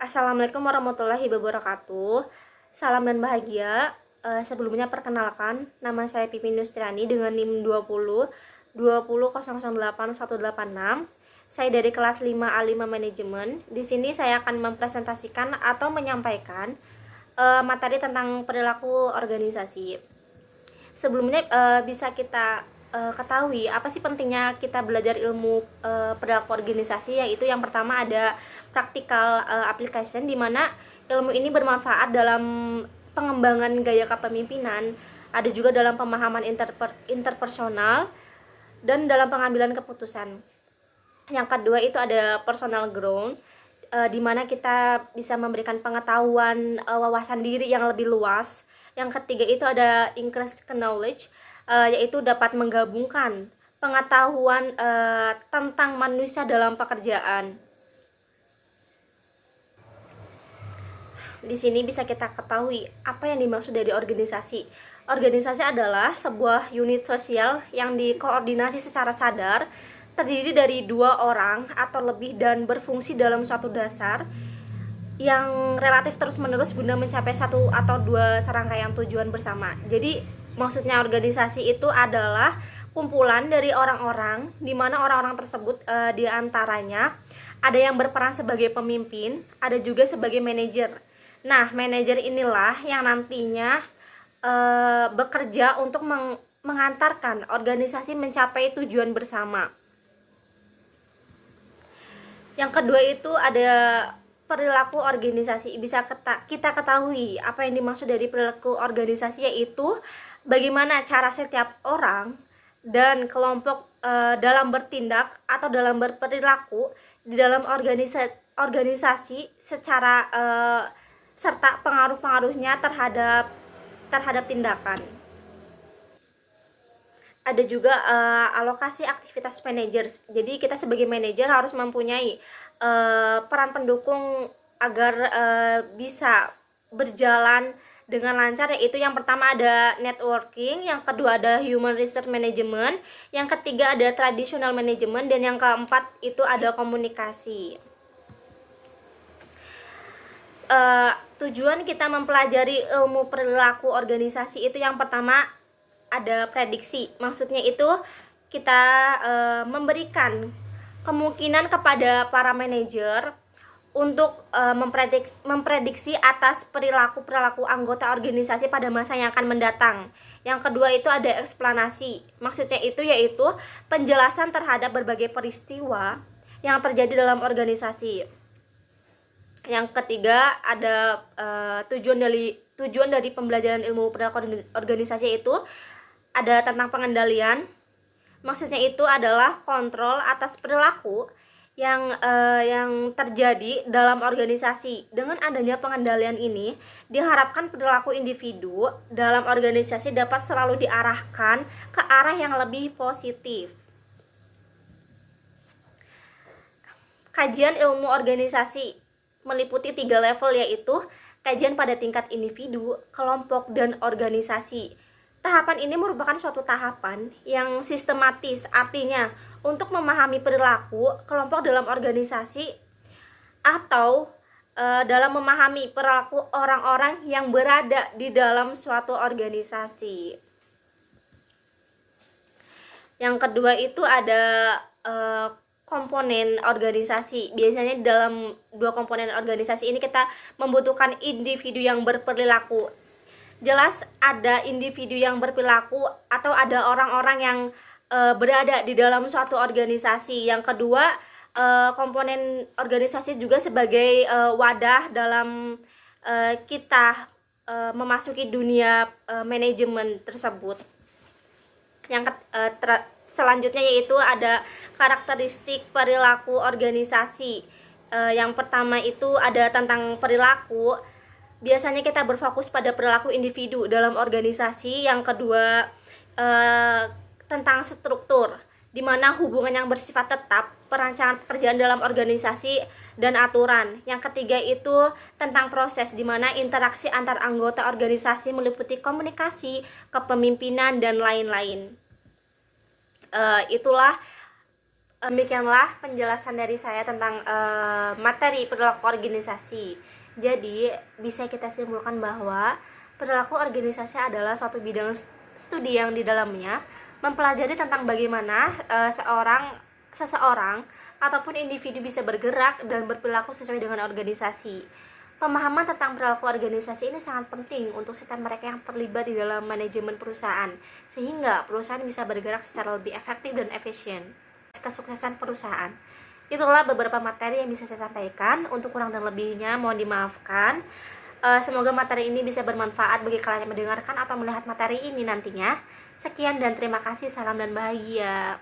Assalamualaikum warahmatullahi wabarakatuh. Salam dan bahagia. Sebelumnya perkenalkan, nama saya Pipi Nustriani dengan NIM 20 2008186. Saya dari kelas 5A5 Manajemen. Di sini saya akan mempresentasikan atau menyampaikan materi tentang perilaku organisasi. Sebelumnya bisa kita ketahui apa sih pentingnya kita belajar ilmu perilaku organisasi, yaitu yang pertama ada practical application, di mana ilmu ini bermanfaat dalam pengembangan gaya kepemimpinan, ada juga dalam pemahaman interpersonal dan dalam pengambilan keputusan. Yang kedua itu ada personal growth, di mana kita bisa memberikan pengetahuan, wawasan diri yang lebih luas. Yang ketiga itu ada increased knowledge, yaitu dapat menggabungkan pengetahuan tentang manusia dalam pekerjaan. Di sini bisa kita ketahui apa yang dimaksud dari organisasi. Organisasi adalah sebuah unit sosial yang dikoordinasi secara sadar, terdiri dari dua orang atau lebih dan berfungsi dalam suatu dasar yang relatif terus-menerus guna mencapai satu atau dua serangkaian tujuan bersama. Jadi maksudnya organisasi itu adalah kumpulan dari orang-orang, di mana orang-orang tersebut diantaranya ada yang berperan sebagai pemimpin, ada juga sebagai manajer. Nah, manajer inilah yang nantinya bekerja untuk mengantarkan organisasi mencapai tujuan bersama. Yang kedua itu ada perilaku organisasi. Bisa kita ketahui apa yang dimaksud dari perilaku organisasi, yaitu bagaimana cara setiap orang dan kelompok dalam bertindak atau dalam berperilaku di dalam organisasi secara serta pengaruh-pengaruhnya terhadap tindakan. Ada juga alokasi aktivitas managers. Jadi kita sebagai manajer harus mempunyai peran pendukung agar bisa berjalan dengan lancar, yaitu yang pertama ada networking, yang kedua ada human resource management, yang ketiga ada traditional management, dan yang keempat itu ada komunikasi. Tujuan kita mempelajari ilmu perilaku organisasi itu yang pertama ada prediksi. Maksudnya itu kita memberikan kemungkinan kepada para manajer untuk memprediksi atas perilaku anggota organisasi pada masa yang akan mendatang. Yang kedua itu ada eksplanasi. Maksudnya itu yaitu penjelasan terhadap berbagai peristiwa yang terjadi dalam organisasi. Yang ketiga ada tujuan dari pembelajaran ilmu perilaku organisasi itu ada tentang pengendalian. Maksudnya itu adalah kontrol atas perilaku yang terjadi dalam organisasi. Dengan adanya pengendalian ini, diharapkan perilaku individu dalam organisasi dapat selalu diarahkan ke arah yang lebih positif. Kajian ilmu organisasi meliputi 3 level, yaitu kajian pada tingkat individu, kelompok, dan organisasi. Tahapan ini merupakan suatu tahapan yang sistematis, artinya untuk memahami perilaku kelompok dalam organisasi atau dalam memahami perilaku orang-orang yang berada di dalam suatu organisasi. Yang kedua itu ada komponen organisasi. Biasanya dalam dua komponen organisasi ini kita membutuhkan individu yang berperilaku. Jelas ada individu yang berperilaku atau ada orang-orang yang berada di dalam suatu organisasi. Yang kedua, komponen organisasi juga sebagai wadah dalam kita memasuki dunia manajemen tersebut. Yang selanjutnya yaitu ada karakteristik perilaku organisasi. Yang pertama itu ada tentang perilaku. Biasanya kita berfokus pada perilaku individu dalam organisasi. Yang kedua tentang struktur, di mana hubungan yang bersifat tetap, perancangan pekerjaan dalam organisasi, dan aturan. Yang ketiga itu tentang proses, di mana interaksi antar anggota organisasi meliputi komunikasi, kepemimpinan, dan lain-lain. Itulah Demikianlah penjelasan dari saya tentang materi perilaku organisasi. Jadi bisa kita simpulkan bahwa perilaku organisasi adalah suatu bidang studi yang di dalamnya mempelajari tentang bagaimana seseorang ataupun individu bisa bergerak dan berperilaku sesuai dengan organisasi. Pemahaman tentang perilaku organisasi ini sangat penting untuk setiap mereka yang terlibat di dalam manajemen perusahaan, sehingga perusahaan bisa bergerak secara lebih efektif dan efisien. Kesuksesan perusahaan. Itulah beberapa materi yang bisa saya sampaikan. Untuk kurang dan lebihnya mohon dimaafkan. Semoga materi ini bisa bermanfaat bagi kalian yang mendengarkan atau melihat materi ini nantinya. Sekian dan terima kasih. Salam dan bahagia.